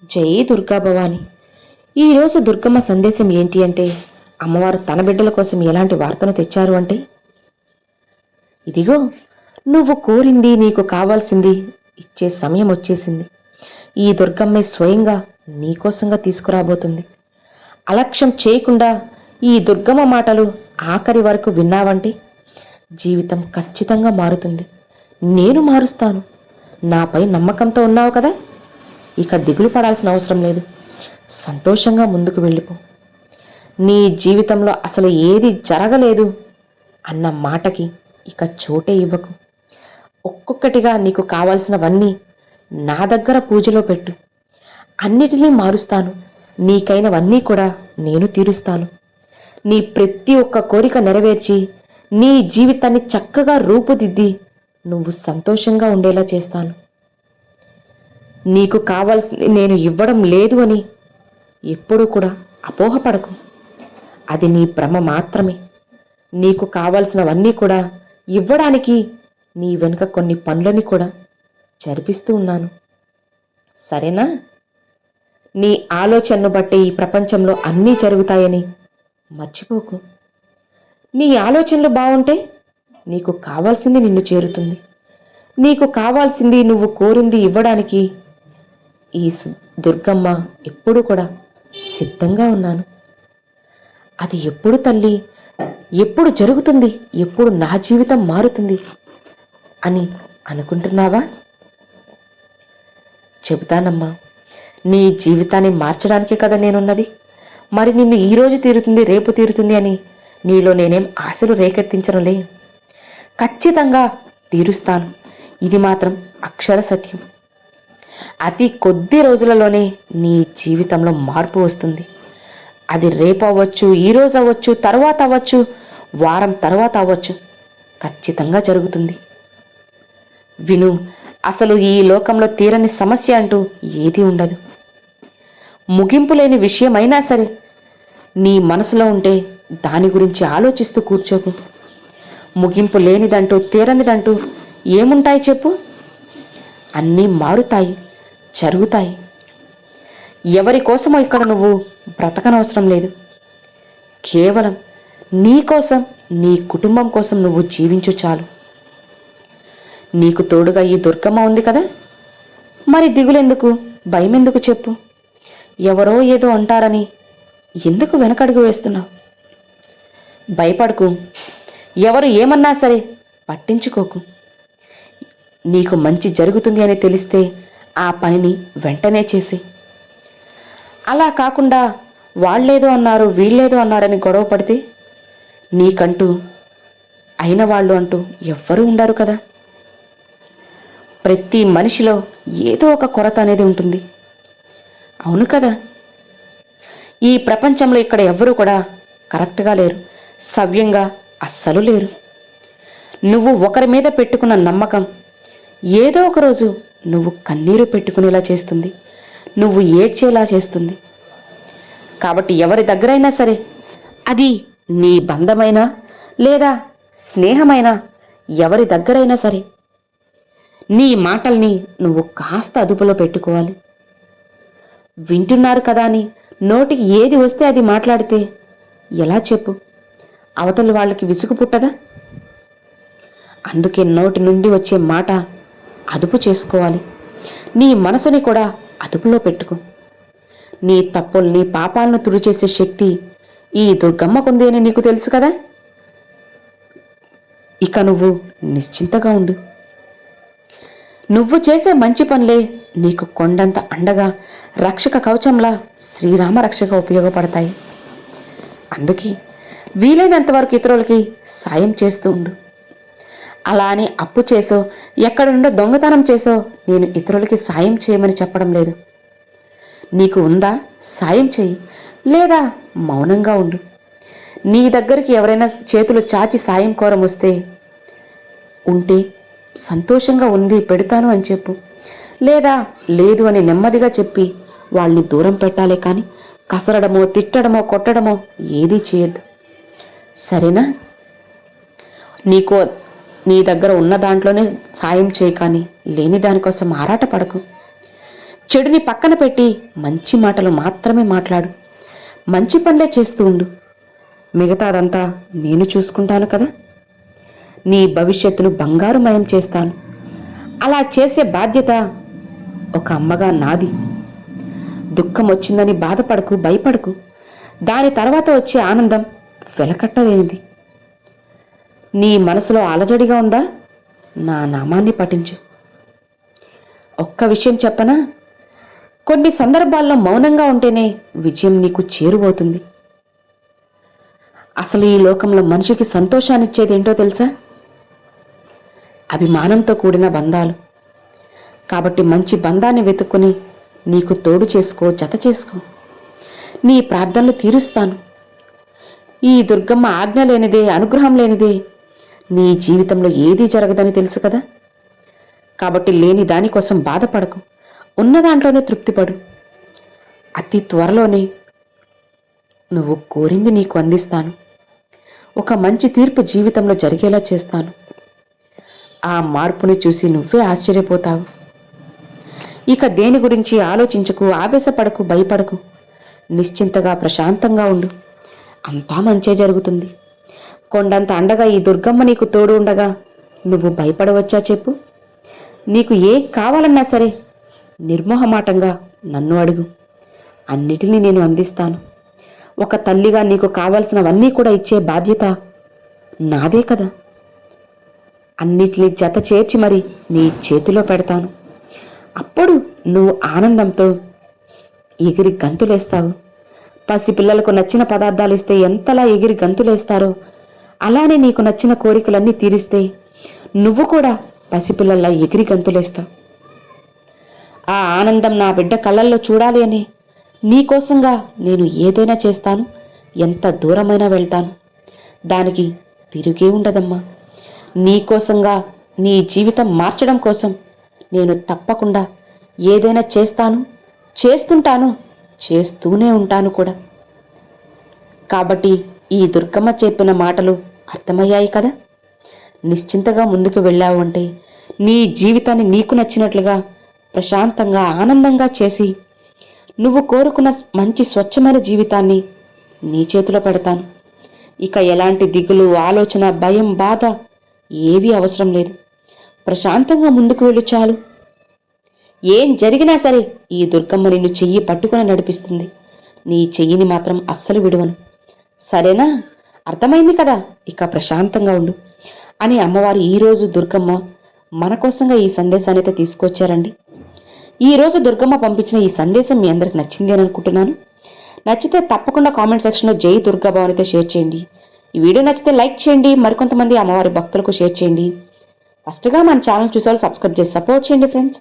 జై దుర్గా భవాని. ఈరోజు దుర్గమ్మ సందేశం ఏంటి అంటే, అమ్మవారు తన బిడ్డల కోసం ఎలాంటి వార్తను తెచ్చారు అంటే, ఇదిగో నువ్వు కోరింది నీకు కావాల్సింది ఇచ్చే సమయం వచ్చేసింది. ఈ దుర్గమ్మే స్వయంగా నీకోసంగా తీసుకురాబోతుంది. అలక్ష్యం చేయకుండా ఈ దుర్గమ్మ మాటలు ఆఖరి వరకు విన్నావంటే జీవితం ఖచ్చితంగా మారుతుంది. నేను మారుస్తాను. నాపై నమ్మకంతో ఉన్నావు కదా, ఇక దిగులు పడాల్సిన అవసరం లేదు. సంతోషంగా ముందుకు వెళ్ళిపో. నీ జీవితంలో అసలు ఏది జరగలేదు అన్న మాటకి ఇక చోటే ఇవ్వకు. ఒక్కొక్కటిగా నీకు కావాల్సినవన్నీ నా దగ్గర పూజలో పెట్టు. అన్నిటినీ మారుస్తాను. నీకైనవన్నీ కూడా నేను తీరుస్తాను. నీ ప్రతి ఒక్క కోరిక నెరవేర్చి నీ జీవితాన్ని చక్కగా రూపుదిద్ది నువ్వు సంతోషంగా ఉండేలా చేస్తాను. నీకు కావాల్సింది నేను ఇవ్వడం లేదు అని ఎప్పుడూ కూడా అపోహపడకు. అది నీ భ్రమ మాత్రమే. నీకు కావాల్సినవన్నీ కూడా ఇవ్వడానికి నీ వెనుక కొన్ని పనులని కూడా జరిపిస్తూ ఉన్నాను. సరేనా? నీ ఆలోచనను బట్టి ఈ ప్రపంచంలో అన్నీ జరుగుతాయని మర్చిపోకు. నీ ఆలోచనలు బాగుంటే నీకు కావాల్సింది నిన్ను చేరుతుంది. నీకు కావాల్సింది నువ్వు కోరింది ఇవ్వడానికి ఈ దుర్గమ్మ ఎప్పుడు కూడా సిద్ధంగా ఉన్నాను. అది ఎప్పుడు తల్లి, ఎప్పుడు జరుగుతుంది, ఎప్పుడు నా జీవితం మారుతుంది అని అనుకుంటున్నావా? చెబుతానమ్మా. నీ జీవితాన్ని మార్చడానికే కదా నేనున్నది. మరి నిన్ను ఈరోజు తీరుతుంది, రేపు తీరుతుంది అని నీలో నేనేం ఆశలు రేకెత్తించనులే. ఖచ్చితంగా తీరుస్తాను. ఇది మాత్రం అక్షర సత్యం. అతి కొద్ది రోజులలోనే నీ జీవితంలో మార్పు వస్తుంది. అది రేపు అవ్వచ్చు, ఈరోజు అవ్వచ్చు, తర్వాత అవ్వచ్చు, వారం తర్వాత అవ్వచ్చు. ఖచ్చితంగా జరుగుతుంది. విను, అసలు ఈ లోకంలో తీరని సమస్య అంటూ ఏదీ ఉండదు. ముగింపు లేని విషయమైనా సరే నీ మనసులో ఉంటే దాని గురించి ఆలోచిస్తూ కూర్చోకు. ముగింపు లేనిదంటూ తీరనిదంటూ ఏముంటాయి చెప్పు? అన్నీ మారుతాయి, జరుగుతాయి. ఎవరి కోసమో ఇక్కడ నువ్వు బ్రతకనవసరం లేదు. కేవలం నీ కోసం, నీ కుటుంబం కోసం నువ్వు జీవించు చాలు. నీకు తోడుగా ఈ దుర్గమ్మ ఉంది కదా, మరి దిగులెందుకు, భయమెందుకు చెప్పు? ఎవరో ఏదో అంటారని ఎందుకు వెనకడుగు వేస్తున్నావు? భయపడకు. ఎవరు ఏమన్నా సరే పట్టించుకోకు. నీకు మంచి జరుగుతుంది అని తెలిస్తే ఆ పనిని వెంటనే చేసి, అలా కాకుండా వాళ్ళేదో అన్నారు, వీళ్ళేదో అన్నారని గొడవ పడితే నీకంటూ అయిన వాళ్ళు అంటూ ఎవ్వరూ ఉండరు కదా. ప్రతి మనిషిలో ఏదో ఒక కొరత అనేది ఉంటుంది. అవును కదా. ఈ ప్రపంచంలో ఇక్కడ ఎవ్వరూ కూడా కరెక్ట్గా లేరు, సవ్యంగా అస్సలు లేరు. నువ్వు ఒకరి మీద పెట్టుకున్న నమ్మకం ఏదో ఒకరోజు నువ్వు కన్నీరు పెట్టుకునేలా చేస్తుంది, నువ్వు ఏడ్చేలా చేస్తుంది. కాబట్టి ఎవరి దగ్గరైనా సరే, అది నీ బంధమైనా లేదా స్నేహమైనా, ఎవరి దగ్గరైనా సరే నీ మాటల్ని నువ్వు కాస్త అదుపులో పెట్టుకోవాలి. వింటున్నారు కదా అని నోటికి ఏది వస్తే అది మాట్లాడితే ఎలా చెప్పు? అవతలి వాళ్ళకి విసుగు పుట్టదా? అందుకే నోటి నుండి వచ్చే మాట అదుపు చేసుకోవాలి. నీ మనసుని కూడా అదుపులో పెట్టుకో. నీ తప్పుల్ని, పాపాలను తుడిచేసే శక్తి ఈ దుర్గమ్మకుంది అని నీకు తెలుసు కదా. ఇక నువ్వు నిశ్చింతగా ఉండు. నువ్వు చేసే మంచి పనులే నీకు కొండంత అండగా, రక్షక కవచంలా శ్రీరామ రక్షగా ఉపయోగపడతాయి. అందుకే వీలైనంత వరకు ఇతరులకి సాయం చేస్తూ ఉండు. అలా అని అప్పు చేసో, ఎక్కడి నుండో దొంగతనం చేసో నేను ఇతరులకి సాయం చేయమని చెప్పడం లేదు. నీకు ఉందా, సాయం చేయి. లేదా మౌనంగా ఉండు. నీ దగ్గరికి ఎవరైనా చేతులు చాచి సాయం కోరం వస్తే ఉంటే సంతోషంగా ఉంది, పెడతాను అని చెప్పు. లేదా లేదు అని నెమ్మదిగా చెప్పి వాళ్ళని దూరం పెట్టాలే కానీ కసరడమో, తిట్టడమో, కొట్టడమో ఏదీ చేయొద్దు. సరేనా? నీ దగ్గర ఉన్న దాంట్లోనే సాయం చేయి, కానీ లేని దానికోసం ఆరాటపడకు. చెడుని పక్కన పెట్టి మంచి మాటలు మాత్రమే మాట్లాడు. మంచి పనులే చేస్తూ ఉండు. మిగతాదంతా నేను చూసుకుంటాను కదా. నీ భవిష్యత్తును బంగారుమయం చేస్తాను. అలా చేసే బాధ్యత ఒక అమ్మగా నాది. దుఃఖం వచ్చిందని బాధపడకు, భయపడకు. దాని తర్వాత వచ్చే ఆనందం వెలకట్టలేనిది. నీ మనసులో అలజడిగా ఉందా? నా నామాన్ని పఠించు. ఒక్క విషయం చెప్పనా? కొన్ని సందర్భాల్లో మౌనంగా ఉంటేనే విజయం నీకు చేరువవుతుంది. అసలు ఈ లోకంలో మనిషికి సంతోషాన్నిచ్చేదేంటో తెలుసా? అభిమానంతో కూడిన బంధాలు. కాబట్టి మంచి బంధాన్ని వెతుక్కుని నీకు తోడు చేసుకో, జత చేసుకో. నీ ప్రార్థనలు తీరుస్తాను. ఈ దుర్గమ్మ ఆజ్ఞ లేనిదే, అనుగ్రహం లేనిదే నీ జీవితంలో ఏదీ జరగదని తెలుసు కదా. కాబట్టి లేని దానికోసం బాధపడకు. ఉన్న దాంట్లోనే తృప్తిపడు. అతి త్వరలోనే నువ్వు కోరింది నీకు అందిస్తాను. ఒక మంచి తీర్పు జీవితంలో జరిగేలా చేస్తాను. ఆ మార్పుని చూసి నువ్వే ఆశ్చర్యపోతావు. ఇక దేని గురించి ఆలోచించకు, ఆవేశపడకు, భయపడకు. నిశ్చింతగా, ప్రశాంతంగా ఉండు. అంతా మంచే జరుగుతుంది. కొండంత అండగా ఈ దుర్గమ్మ నీకు తోడు ఉండగా నువ్వు భయపడవచ్చా చెప్పు? నీకు ఏ కావాలన్నా సరే నిర్మోహమాటంగా నన్ను అడుగు. అన్నిటినీ నేను అందిస్తాను. ఒక తల్లిగా నీకు కావలసినవన్నీ కూడా ఇచ్చే బాధ్యత నాదే కదా. అన్నిటినీ జత చేర్చి మరి నీ చేతిలో పెడతాను. అప్పుడు నువ్వు ఆనందంతో ఎగిరి గంతులేస్తావు. పసిపిల్లలకు నచ్చిన పదార్థాలు ఇస్తే ఎంతలా ఎగిరి గంతులేస్తారో అలానే నీకు నచ్చిన కోరికలన్నీ తీరిస్తే నువ్వు కూడా పసిపిల్లల్లా ఎగిరి గంతులేస్తావు. ఆ ఆనందం నా బిడ్డ కళ్ళల్లో చూడాలి అని నీకోసంగా నేను ఏదైనా చేస్తాను. ఎంత దూరమైనా వెళ్తాను. దానికి తిరిగే ఉండదమ్మా. నీకోసంగా, నీ జీవితం మార్చడం కోసం నేను తప్పకుండా ఏదైనా చేస్తాను, చేస్తుంటాను, చేస్తూనే ఉంటాను కూడా. కాబట్టి ఈ దుర్గమ్మ చెప్పిన మాటలు అర్థమయ్యాయి కదా. నిశ్చింతగా ముందుకు వెళ్ళావు అంటే నీ జీవితాన్ని నీకు నచ్చినట్లుగా ప్రశాంతంగా, ఆనందంగా చేసి నువ్వు కోరుకున్న మంచి స్వచ్ఛమైన జీవితాన్ని నీ చేతిలో పెడతాను. ఇక ఎలాంటి దిగులు, ఆలోచన, భయం, బాధ ఏవీ అవసరం లేదు. ప్రశాంతంగా ముందుకు వెళ్ళు చాలు. ఏం జరిగినా సరే ఈ దుర్గమ్మ నిన్ను చెయ్యి పట్టుకుని నడిపిస్తుంది. నీ చెయ్యిని మాత్రం అస్సలు విడువను. సరేనా? అర్థమైంది కదా. ఇక ప్రశాంతంగా ఉండు అని అమ్మవారు ఈరోజు దుర్గమ్మ మన కోసంగా ఈ సందేశాన్ని అయితే తీసుకొచ్చారండి. ఈరోజు దుర్గమ్మ పంపించిన ఈ సందేశం మీ అందరికి నచ్చింది అని అనుకుంటున్నాను. నచ్చితే తప్పకుండా కామెంట్ సెక్షన్లో జై దుర్గా భవాని అయితే షేర్ చేయండి. ఈ వీడియో నచ్చితే లైక్ చేయండి. మరికొంతమంది అమ్మవారి భక్తులకు షేర్ చేయండి. ఫస్ట్గా మన ఛానల్ చూసేవాళ్ళు సబ్స్క్రైబ్ చేసి సపోర్ట్ చేయండి ఫ్రెండ్స్.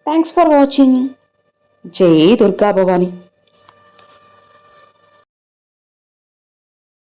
Thanks for watching. జై దుర్గా భవాని.